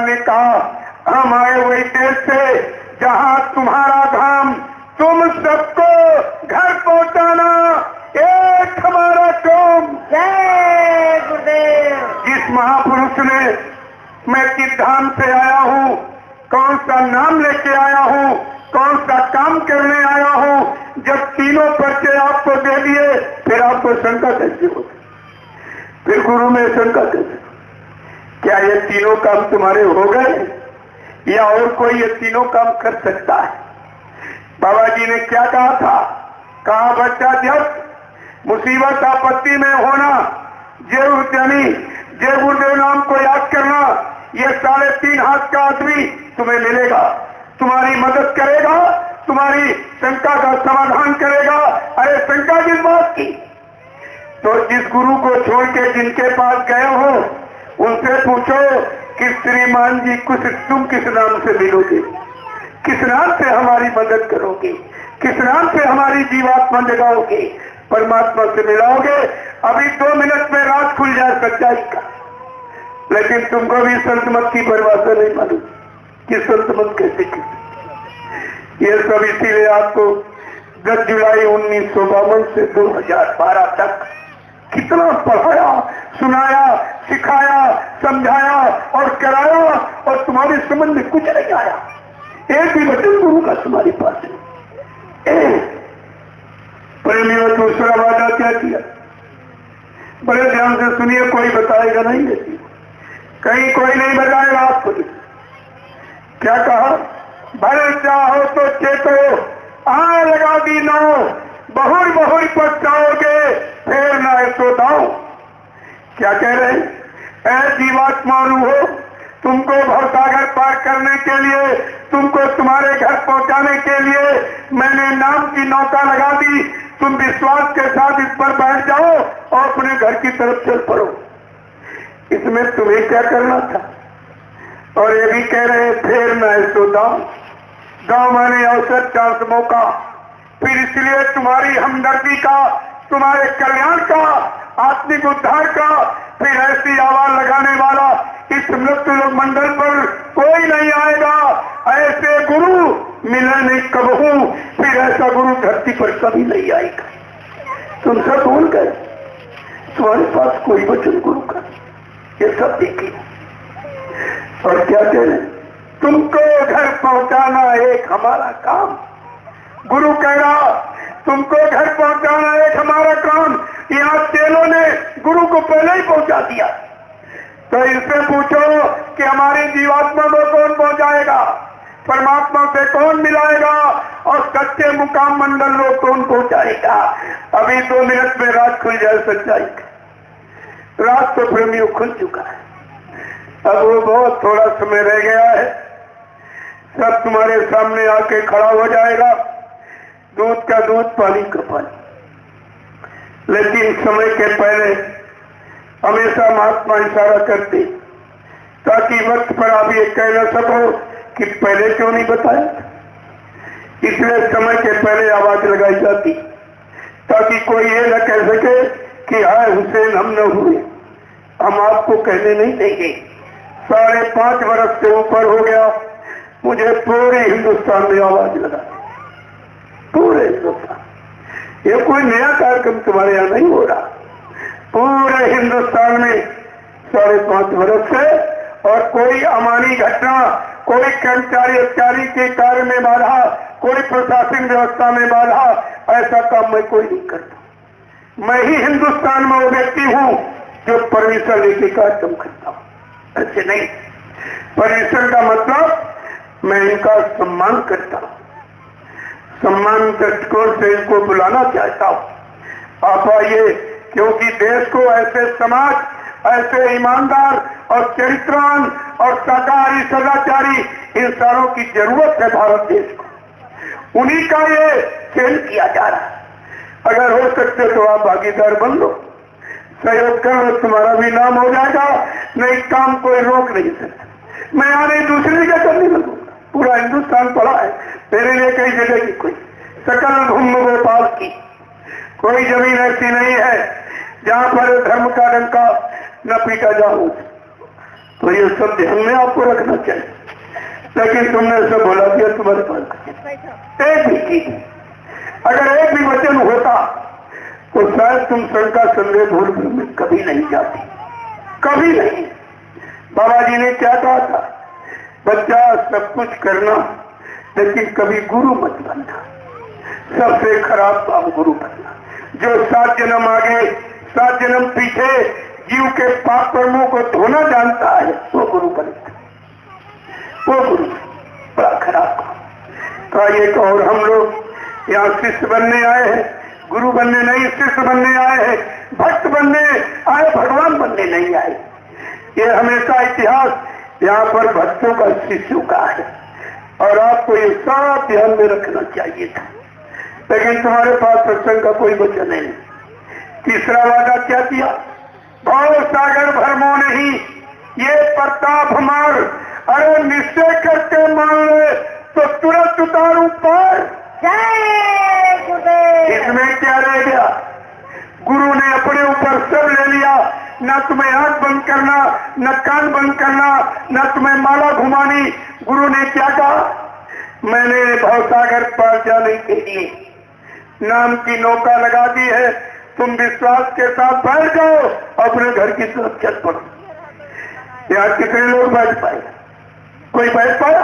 ने कहा हम आए वही देश से जहां तुम्हारा धाम, तुम सबको घर पहुंचाना एक हमारा काम। जय गुरुदेव। जिस महापुरुष ने मैं किस धाम से आया हूँ, कौन सा नाम लेके आया हूँ, कौन सा काम करने आया हूँ, जब तीनों पर्चे आपको दे दिए फिर आपको शंका कैसे हो? फिर गुरु में शंका कैसे? क्या ये तीनों काम तुम्हारे हो गए या और कोई ये तीनों काम कर सकता है? बाबा जी ने क्या कहा था? कहा बच्चा जब मुसीबत आपत्ति में होना जय उद्यमी जय गुरुदेव नाम को याद करना, ये 3.5 हाथ का आदमी तुम्हें मिलेगा, तुम्हारी मदद करेगा, तुम्हारी शंका का समाधान करेगा। अरे शंका किस बात की? तो जिस गुरु को छोड़ के जिनके पास गए हो उनसे पूछो कि श्रीमान जी तुम किस नाम से मिलोगे, किस नाम से हमारी मदद करोगे, किस नाम से हमारी जीवात्मा जगाओगे, परमात्मा से मिलाओगे। अभी 2 मिनट में रात खुल जाए सच्चाई का। लेकिन तुमको भी संत मत की परिभाषा नहीं मालूम कि संत मत कैसे की। ये सब इसीलिए आपको 10 जुलाई 1952 से 2012 तक कितना पढ़ाया, सुनाया, सिखाया, समझाया और कराया और तुम्हारे समझ में कुछ नहीं आया। एक भी वचन गुरु का तुम्हारे पास है। प्रेमियों दूसरा वादा क्या किया? बड़े ध्यान से सुनिए, कोई बताएगा नहीं देती, कहीं कोई नहीं बताएगा आपको। क्या कहा? भले चाहो तो चेतो आ लगा दी नाव, बहुर बहुर पछताओगे फिर ना तो दाओ। क्या कह रहे हैं? ऐ जीवात्मानु हो, तुमको भवसागर पार करने के लिए, तुमको तुम्हारे घर पहुंचाने के लिए मैंने नाम की नौका लगा दी। तुम विश्वास के साथ इस पर बैठ जाओ और अपने घर की तरफ चल पड़ो। इसमें तुम्हें क्या करना था? और ये भी कह रहे हैं फिर न ऐसो दाओ। दाओ माने अवसर, चांस, मौका। फिर इसलिए तुम्हारी हमदर्दी का, तुम्हारे कल्याण का, आत्मिक उद्धार का फिर ऐसी आवाज लगाने वाला इस मृत्यु लोक मंडल पर कोई नहीं आएगा। ऐसे गुरु मिले नहीं कबहू, फिर ऐसा गुरु धरती पर कभी नहीं आएगा। तुम सब भूल गए, तुम्हारे पास कोई वचन गुरु का, ये सब देखिए। और क्या कह रहे? तुमको घर पहुंचाना एक हमारा काम। गुरु कह रहा तुमको घर पहुंचाना एक हमारा काम। यहाँ चेलों ने गुरु को पहले ही पहुंचा दिया। तो इनसे पूछो कि हमारी जीवात्मा को कौन पहुंचाएगा, परमात्मा से कौन मिलाएगा और सच्चे मुकाम मंडल लोग कौन पहुंचाएगा? अभी 2 मिनट में रात खुल जाए सच्चाई का। रात तो प्रेमियों खुल चुका है, अब वो बहुत थोड़ा समय रह गया है। सब तुम्हारे सामने आके खड़ा हो जाएगा, दूध का दूध, पानी का पानी। लेकिन समय के पहले हमेशा महात्मा इशारा करते ताकि वक्त पर आप ये कह न सको कि पहले क्यों नहीं बताया। इसलिए समय के पहले आवाज लगाई जाती ताकि कोई ये न कह सके कि हाय हुसैन हम न हुए, हम आपको कहने नहीं देंगे। 5.5 वर्ष से ऊपर हो गया, मुझे पूरे हिंदुस्तान में आवाज लगा, पूरे हिंदुस्तान। ये कोई नया कार्यक्रम तुम्हारे यहाँ नहीं हो रहा, पूरे हिंदुस्तान में 5.5 वर्ष से। और कोई अमानी घटना, कोई कर्मचारी अधिकारी के कार्य में बाधा, कोई प्रशासन व्यवस्था में बाधा, ऐसा काम मैं कोई नहीं करता। मैं ही हिंदुस्तान में वो व्यक्ति हूं जो परमिशन लेके कार्यक्रम करता हूं, ऐसे नहीं। परमिशन का मतलब मैं इनका सम्मान करता हूं, सम्मान दृष्टिकोण से इनको बुलाना चाहता हूं। आप आइए, क्योंकि देश को ऐसे समाज, ऐसे ईमानदार और चरित्रवान और शाकाहारी सदाचारी इंसानों की जरूरत है भारत देश को। उन्हीं का ये खेल किया जा रहा है। अगर हो सकते तो आप भागीदार बन लो, सहयोग करो, तुम्हारा भी नाम हो जाएगा। नहीं काम कोई रोक नहीं सकता। मैं आने दूसरी जगह करने लगूंगा, पूरा हिंदुस्तान पड़ा है मेरे लिए, कई जगह की कोई सकल धूम गोपाल की कोई जमीन ऐसी नहीं है जहां पर धर्म का डंका न पीटा जाओ। तो ये सब ध्यान में आपको रखना चाहिए। लेकिन तुमने ऐसा बोला दिया, तुम्हारे पास एक भी चीज, अगर एक भी वचन होता तो शायद तुम शंका संदेह भूल में कभी नहीं जाती, कभी नहीं। बाबा जी ने क्या कहा था, बच्चा सब कुछ करना लेकिन कभी गुरु मत बनना, सबसे खराब काम गुरु बनना। जो 7 जन्म आगे 7 जन्म पीछे जीव के पाप कर्मों को धोना जानता है वो गुरु बनता, वो गुरु बड़ा खराब काम। तो ये तो और हम लोग यहाँ शिष्य बनने आए हैं, गुरु बनने नहीं, शिष्य बनने आए हैं, भक्त बनने आए, भगवान बनने नहीं आए। ये हमेशा इतिहास यहाँ पर भक्तों का, शिष्यों का है, और आपको ये सब ध्यान में रखना चाहिए था। लेकिन तुम्हारे पास सत्संग का कोई वचन नहीं। तीसरा वादा क्या किया, भाव सागर भरमो नहीं, ये प्रताप हमार, अरे निश्चय करके मान ले तो तुरंत उतारू पार। जय गुरुदेव। इसमें क्या रह गया, गुरु ने अपने ऊपर सब ले लिया, न तुम्हें आंख बंद करना, न कान बंद करना, न तुम्हें माला घुमानी। गुरु ने क्या कहा, मैंने भवसागर पार जाने के लिए नाम की नौका लगा दी है, तुम विश्वास के साथ बैठ जाओ, अपने घर की तरफ चल पड़ो। यहाँ कितने लोग बैठ पाए, कोई बैठ पाया?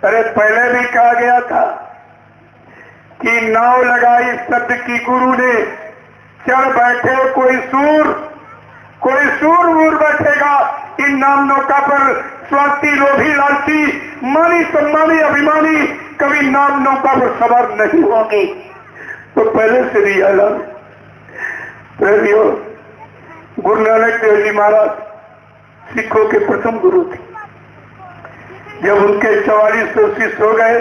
अरे पहले भी कहा गया था कि नाव लगाई शब्द की गुरु ने, चढ़ बैठे कोई सूर वूर बैठेगा इन नाम नौका पर, स्वार्थी लोभी लालची मानी सम्मानी अभिमानी कभी नाम नौका पर सवार नहीं होंगे। तो पहले से भी ऐलान, प्रेमियों, गुरु नानक देव जी महाराज सिखों के प्रथम गुरु थे। जब उनके 4400 शिष्य हो गए,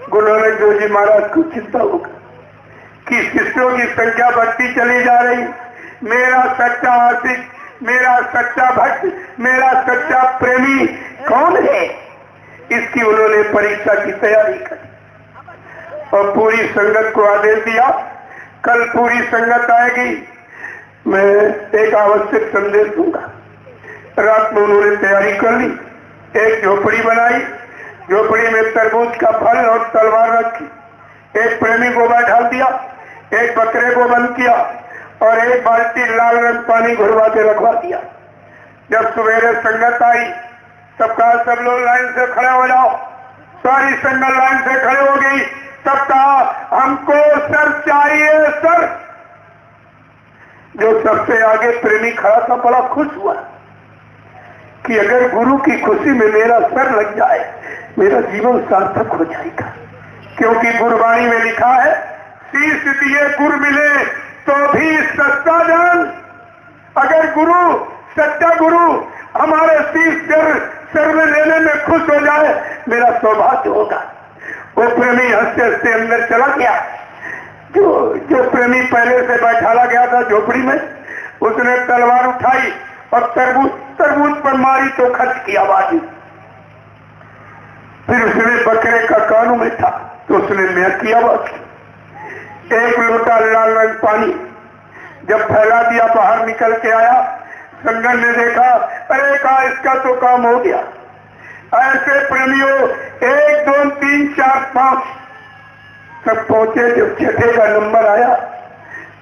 गुरु नानक देव जी महाराज को चिंता हो गई कि शिष्यों की संख्या बढ़ती चली जा रही, मेरा सच्चा आशिक, मेरा सच्चा भक्त, मेरा सच्चा प्रेमी कौन है? इसकी उन्होंने परीक्षा की तैयारी की और पूरी संगत को आदेश दिया, कल पूरी संगत आएगी, मैं एक आवश्यक संदेश दूंगा। रात में उन्होंने तैयारी कर ली, एक झोपड़ी बनाई, झोपड़ी में तरबूज का फल और तलवार रखी, एक प्रेमी को बैठा दिया, एक बकरे को बंद किया और एक बाल्टी लाल रंग पानी घुलवा के रखवा दिया। जब सवेरे संगत आई, तब कहा सब लोग लाइन से खड़े हो जाओ। सारी संगत लाइन से खड़े हो गई। तब कहा हमको सर चाहिए, सर। जो सबसे आगे प्रेमी खड़ा था बड़ा खुश हुआ कि अगर गुरु की खुशी में मेरा सर लग जाए, मेरा जीवन सार्थक हो जाएगा। क्योंकि गुरबाणी में लिखा है, शीश दिए गुरु मिले तो भी सच्चा जान। अगर गुरु, सच्चा गुरु हमारे शीश सर में लेने में खुश हो जाए, मेरा सौभाग्य होगा। वो प्रेमी हंसते हंसते अंदर चला गया। जो प्रेमी पहले से बैठाला गया था झोपड़ी में, उसने तलवार उठाई और तरबूज पर मारी तो खच की आवाज। फिर उसने बकरे का कानू में था तो उसने मैं की आवाज की। एक लोटा लाल रंग पानी जब फैला दिया, बाहर निकल के आया। संगन ने देखा, अरे कहा इसका तो काम हो गया। ऐसे प्रेमियों 1 2 3 4 5 सब पहुंचे। जब छठे का नंबर आया,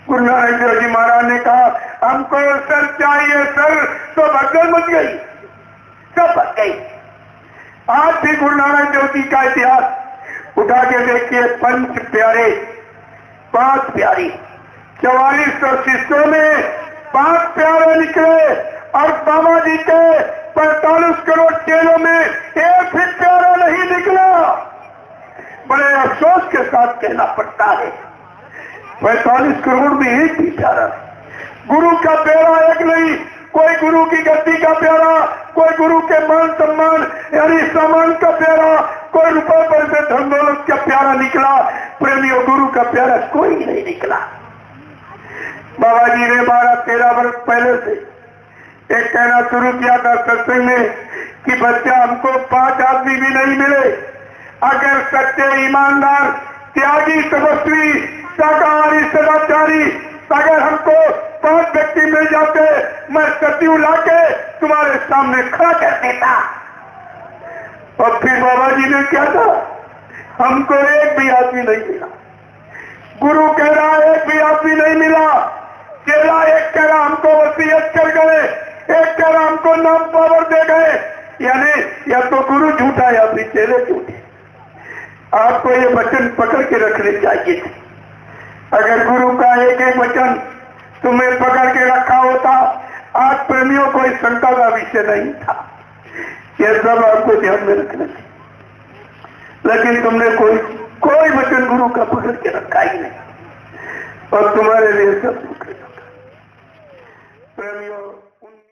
गुरु नानक देव जी महाराज ने कहा हमको सर चाहिए, सर। तो भगदड़ मच गई, सब भग गई। आज भी गुरु नानक देव जी का इतिहास उठा के देखिए, 5 प्यारे 5 प्यारी 4400 शिष्यों में 5 प्यारे निकले और बाबा जी के 45 करोड़ चेलों में एक भी प्यारा नहीं निकला। बड़े अफसोस के साथ कहना पड़ता है, 45 करोड़ में एक भी प्यारा नहीं। गुरु का प्यारा एक नहीं, कोई गुरु की गद्दी का प्यारा, कोई गुरु के मान सम्मान यानी सामान का प्यारा, कोई रुपए पैसे धन दौलत का प्यारा निकला। प्रेमियों, गुरु का प्यारा कोई नहीं निकला। बाबा जी ने 12-13 वर्ष पहले से एक कहना शुरू किया था सत्संग में कि बच्चा हमको 5 आदमी भी नहीं मिले, अगर सच्चे ईमानदार त्यागी तपस्वी शाकाहारी सदाचारी अगर हमको 5 व्यक्ति मिल जाते, मैं सत्यू लाके तुम्हारे सामने खड़ा कर देता। और फिर बाबा जी ने क्या कहा, हमको एक भी आदमी नहीं मिला। गुरु कह रहा एक भी आदमी नहीं मिला। चेला एक कह रहा हमको वसीयत कर गए, एक कह रहा हमको नाम पावर दे गए। यानी या तो गुरु झूठा या फिर चेले झूठे। आपको ये वचन पकड़ के रखने चाहिए थे। अगर गुरु का एक एक वचन तुम्हें पकड़ के रखा होता, आज प्रेमियों को इस शंका का विषय नहीं था। यह सब आपको ध्यान में रखना चाहिए। लेकिन तुमने कोई वचन गुरु का पकड़ के रखा ही नहीं, और तुम्हारे लिए सब